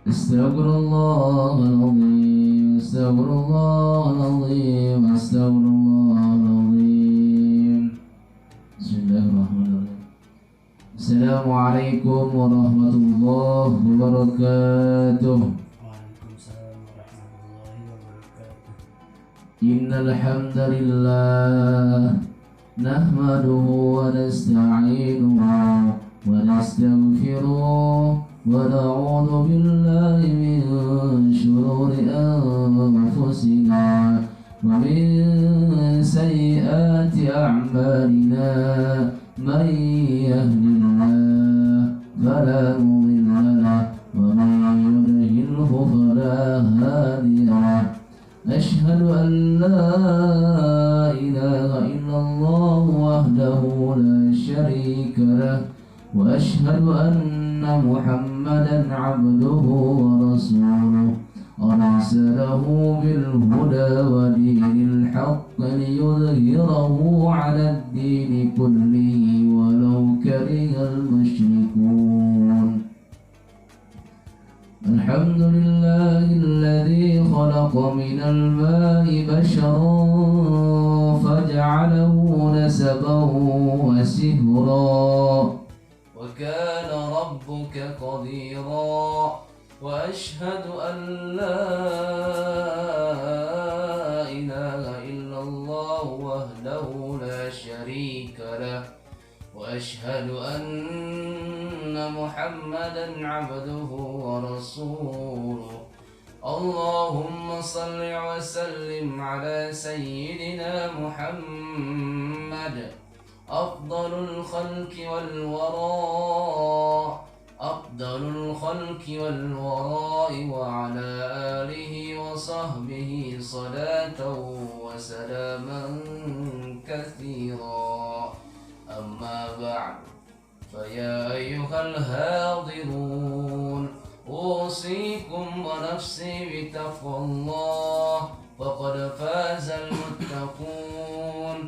استغفر الله العظيم، استغفر الله العظيم، استغفر الله العظيم. بسم الله الرحمن الرحيم. السلام عليكم ورحمة الله وبركاته. وعليكم السلام ورحمة الله وبركاته. إن الحمد لله نحمده ونستعينه ونستغفره ونعوذ بالله من شرور أنفسنا ومن سيئات أعمالنا. من يهد الله فلا مضل له ومن يضلله فلا هادي له. أشهد أن لا إله إلا الله وحده لا شريك له، وأشهد أن محمدا عبده ورسوله أرسله بالهدى ودين الحق ليظهره على الدين كله ولو كره المشركون. الحمد لله الذي خلق من الماء بشرا فجعله نسبا وسهرا وكان ربك قديرا. وأشهد أن لا إله إلا الله وحده لا شريك له، وأشهد أن محمدا عبده ورسوله. اللهم صل وسلم على سيدنا محمد أفضل الخلق والوراء، أفضل الخلق والوراء، وعلى آله وصحبه صلاة وسلاما كثيرا. أما بعد، فيا أيها الحاضرون، أوصيكم ونفسي بتقوى الله، فقد فاز المتقون.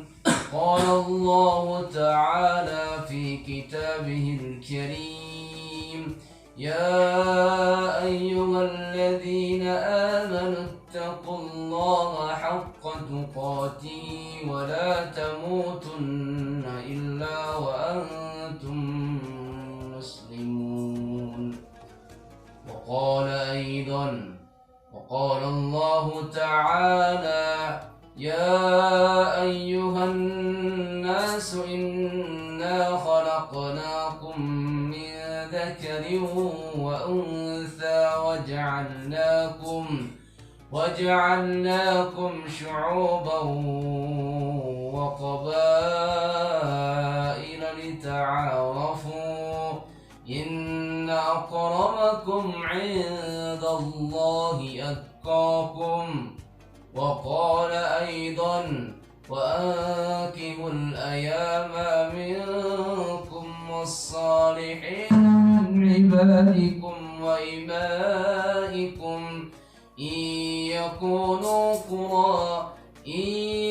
قال الله تعالى في كتابه الكريم: يا أيها الذين آمنوا اتقوا الله حق تقاته ولا تموتن إلا وأنتم مسلمون. وقال الله تعالى: يا أيها الناس إنا خلقناكم من ذكر وأنثى وجعلناكم شعوبا وقبائل لتعارفوا إن أكرمكم عند الله أتقاكم. وقال أيضا: وأنكحوا الأيام منكم والصالحين من عبادكم وإمائكم إن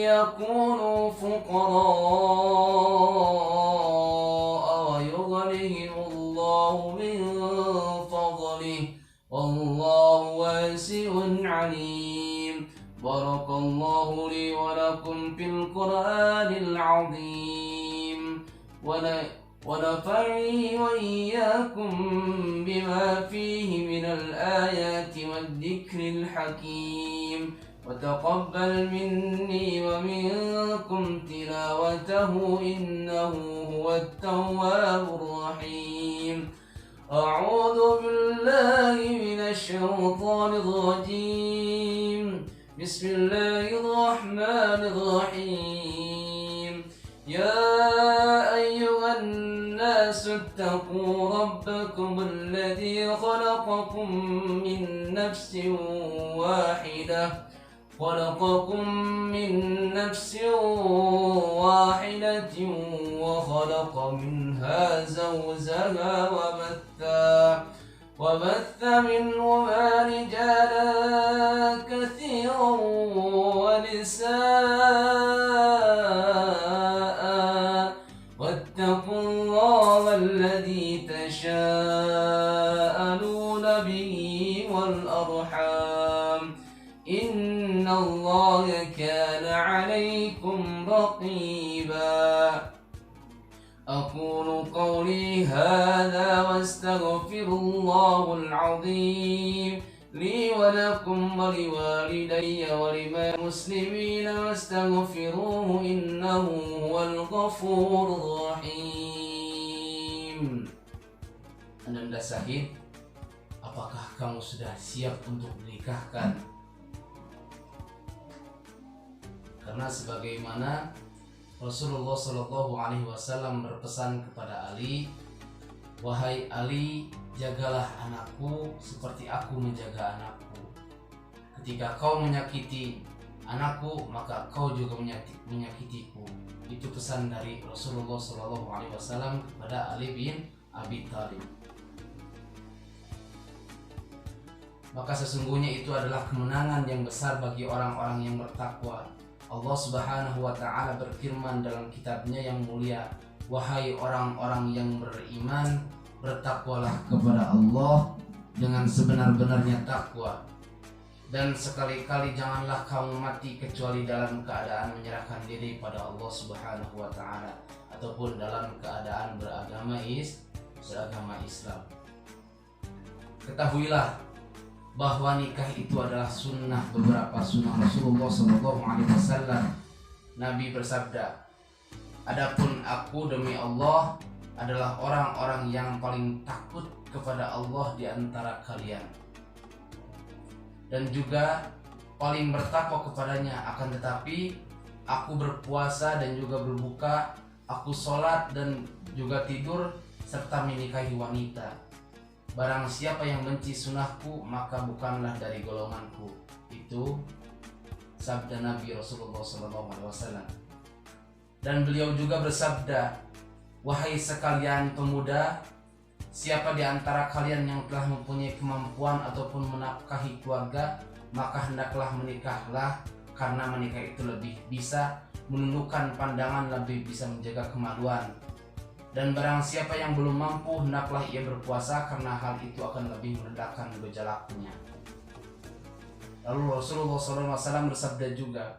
يكونوا فقراء ويغنهم الله من فضله والله واسع عليم. بارك الله لي ولكم في القرآن العظيم، ونفعني وإياكم بما فيه من الآيات والذكر الحكيم. وتقبل مني ومنكم تلاوته إنه هو التواب الرحيم. أعوذ بالله من الشيطان الرجيم. بسم الله الرحمن الرحيم. يا أيها الناس اتقوا ربكم الذي خلقكم من نفس واحدة وخلق منها زوجها وبث منهما رجالا كثيرا ونساء. واتقوا الله الذي تشاءلون به رقيبا أقول قولي هذا وأستغفر الله العظيم لي ولكم ولوالدي وللمسلمين واستغفروه إنه هو الغفور الرحيم. Anda sahih, apakah kamu sudah siap untuk menikahkan? Karena sebagaimana Rasulullah Shallallahu Alaihi Wasallam berpesan kepada Ali, wahai Ali, jagalah anakku seperti aku menjaga anakku. Ketika kau menyakiti anakku, maka kau juga menyakitiku. Itu pesan dari Rasulullah Shallallahu Alaihi Wasallam kepada Ali bin Abi Thalib. Maka sesungguhnya itu adalah kemenangan yang besar bagi orang-orang yang bertakwa. Allah Subhanahu wa Ta'ala berfirman dalam kitabnya yang mulia, wahai orang-orang yang beriman, bertakwalah kepada Allah dengan sebenar-benarnya takwa, dan sekali-kali janganlah kamu mati kecuali dalam keadaan menyerahkan diri pada Allah Subhanahu wa Ta'ala ataupun dalam keadaan beragama Islam. Ketahuilah bahwa nikah itu adalah sunnah, beberapa sunnah Rasulullah SAW. Nabi bersabda, adapun aku demi Allah adalah orang-orang yang paling takut kepada Allah di antara kalian, dan juga paling bertakwa kepadanya. Akan tetapi aku berpuasa dan juga berbuka, aku sholat dan juga tidur, serta menikahi wanita. Barang siapa yang benci sunnahku, maka bukanlah dari golonganku. Itu sabda Nabi Rasulullah SAW. Dan beliau juga bersabda, wahai sekalian pemuda, siapa di antara kalian yang telah mempunyai kemampuan ataupun menafkahi keluarga, maka hendaklah menikahlah, karena menikah itu lebih bisa menundukkan pandangan, lebih bisa menjaga kemaluan. Dan barang siapa yang belum mampu, hendaklah ia berpuasa, karena hal itu akan lebih merendahkan gejalanya. Lalu Rasulullah SAW bersabda juga,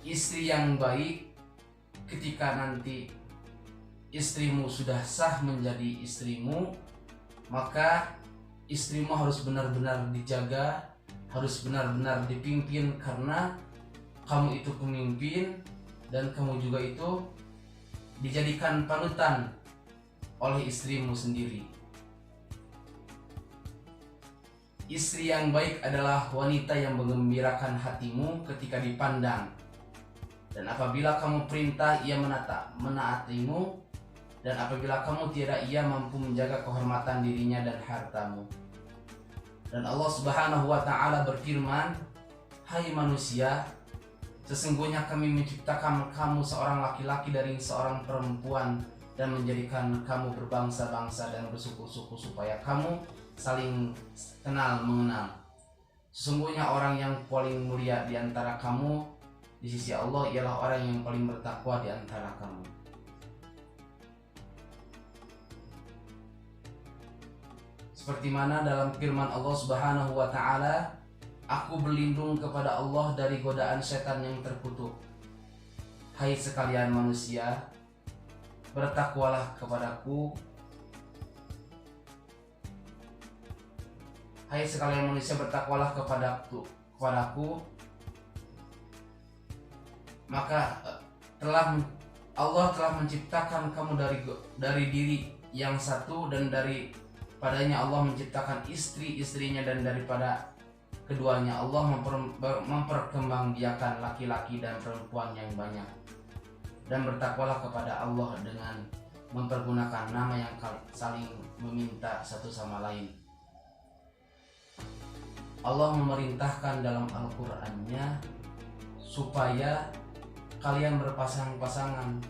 istri yang baik ketika nanti istrimu sudah sah menjadi istrimu, maka istrimu harus benar-benar dijaga, harus benar-benar dipimpin, karena kamu itu pemimpin dan kamu juga itu dijadikan panutan oleh istrimu sendiri. Istri yang baik adalah wanita yang menggembirakan hatimu ketika dipandang, dan apabila kamu perintah ia menaatimu, dan apabila kamu tidak, ia mampu menjaga kehormatan dirinya dan hartamu. Dan Allah Subhanahu wa Ta'ala berfirman, hai manusia, sesungguhnya kami menciptakan kamu seorang laki-laki dari seorang perempuan, dan menjadikan kamu berbangsa-bangsa dan bersuku-suku supaya kamu saling kenal mengenal. Sesungguhnya orang yang paling mulia di antara kamu di sisi Allah ialah orang yang paling bertakwa di antara kamu. Seperti mana dalam firman Allah Subhanahu wa Ta'ala, aku berlindung kepada Allah dari godaan setan yang terkutuk. Hai sekalian manusia, bertakwalah kepadaku. Hai sekalian manusia, bertakwalah kepadaku. Maka Allah telah menciptakan kamu dari diri yang satu, dan padanya Allah menciptakan istri-istrinya, dan daripada keduanya Allah memperkembangbiakan laki-laki dan perempuan yang banyak. Dan bertakwalah kepada Allah dengan mempergunakan nama yang saling meminta satu sama lain. Allah memerintahkan dalam Al-Qur'annya supaya kalian berpasang-pasangan,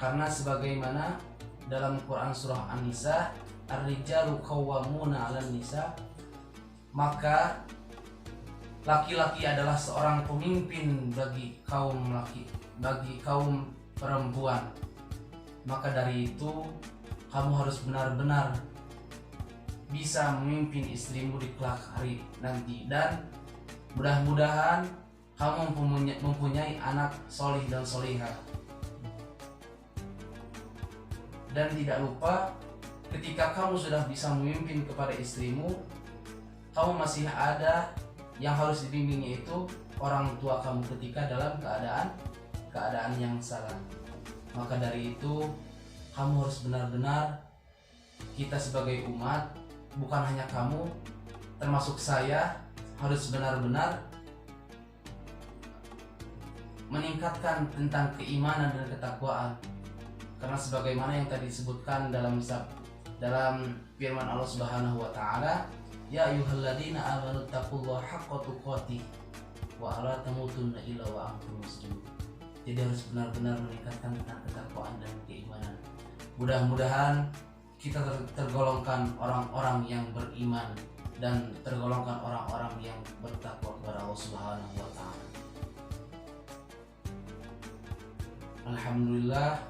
karena sebagaimana dalam Quran surah An-Nisa, ar-rijalu qawwamuna 'alan nisa, maka laki-laki adalah seorang pemimpin bagi kaum perempuan. Maka dari itu kamu harus benar-benar bisa memimpin istrimu di kelak hari nanti, dan mudah-mudahan kamu mempunyai anak solih dan solihah. Dan tidak lupa ketika kamu sudah bisa memimpin kepada istrimu, kamu masih ada yang harus dibimbing, yaitu orang tua kamu ketika dalam keadaan yang salah. Maka dari itu kamu harus benar-benar, kita sebagai umat, bukan hanya kamu, termasuk saya, harus benar-benar meningkatkan tentang keimanan dan ketakwaan. Karena sebagaimana yang tadi disebutkan dalam firman Allah Subhanahu wa taala, ya ayyuhalladzina amanu taqullaha haqqa tuqatih wa la tamutunna illa wa antum muslimun. Jadi harus benar-benar meningkatkan tentang ketakwaan dan keimanan. Mudah-mudahan kita tergolongkan orang-orang yang beriman dan tergolongkan orang-orang yang bertakwa kepada Allah Subhanahu wa taala. Alhamdulillah,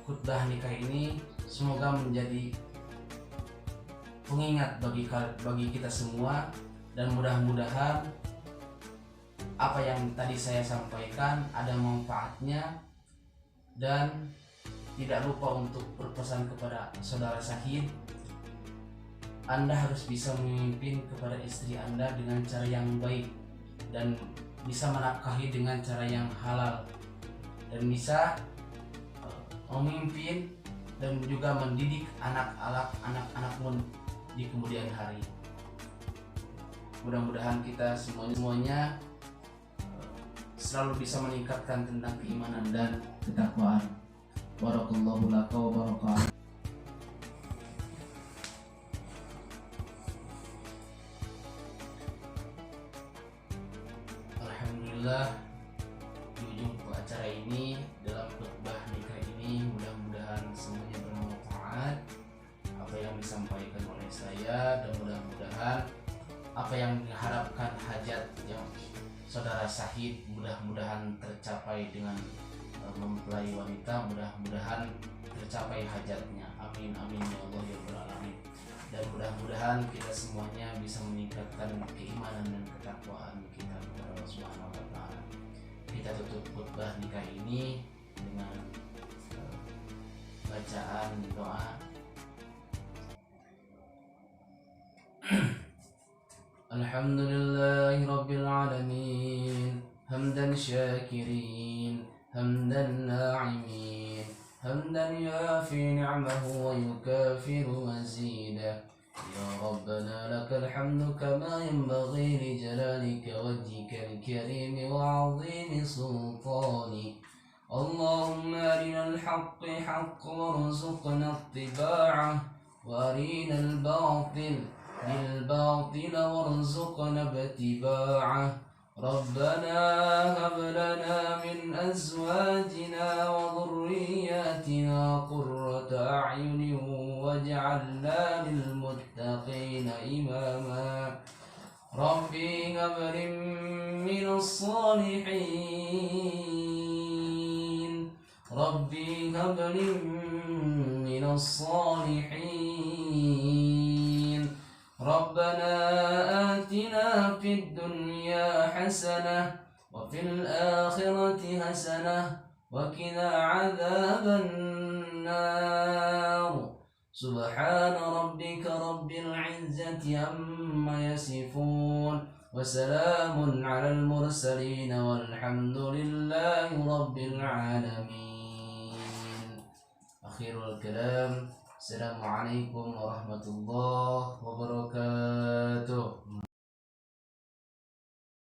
khutbah nikah ini semoga menjadi pengingat bagi kita semua, dan mudah-mudahan apa yang tadi saya sampaikan ada manfaatnya. Dan tidak lupa untuk berpesan kepada saudara Syahid, Anda harus bisa memimpin kepada istri Anda dengan cara yang baik, dan bisa menafkahi dengan cara yang halal, dan bisa memimpin dan juga mendidik anak-anakmu di kemudian hari. Mudah-mudahan kita semuanya selalu bisa meningkatkan tentang keimanan dan ketakwaan. Barakallahu laka wa barakatuh. Alhamdulillah, di ujung acara ini, dalam khutbah nikah ini, mudah-mudahan semuanya bermanfaat apa yang disampaikan oleh saya, dan mudah-mudahan apa yang diharapkan hajat yang saudara Syahid mudah-mudahan tercapai dengan mempelai wanita, mudah-mudahan tercapai hajatnya. Amin amin ya Allah ya rabbal alamin. Dan mudah-mudahan kita semuanya bisa meningkatkan keimanan dan ketakwaan kita kepada Allah Subhanahu wa taala. Kita tutup khutbah nikah ini dengan bacaan doa. Alhamdulillahi rabbil alamin, hamdan syakirin, hamdan na'imin, hamdan yafi ni'mahu wa yukafiru mazidah. Ya Rabbana lakal hamdu kama yanbaghi li jalalika wajhika al-karim wa 'azimi sultani. Allahumma arina al-haqqa haqqan warzuqna ittiba'ah, wa arina al-batil بالباطل وارزقنا اتباعه. ربنا هب لنا من أزواجنا وذرياتنا قرة أعين واجعلنا للمتقين إماما. ربي هب لي من الصالحين، ربي هب لي من الصالحين. ربنا آتنا في الدنيا حسنة وفي الآخرة حسنة وقنا عذاب النار. سبحان ربك رب العزة عما يصفون وسلام على المرسلين والحمد لله رب العالمين. آخر الكلام، Assalamualaikum warahmatullahi wabarakatuh.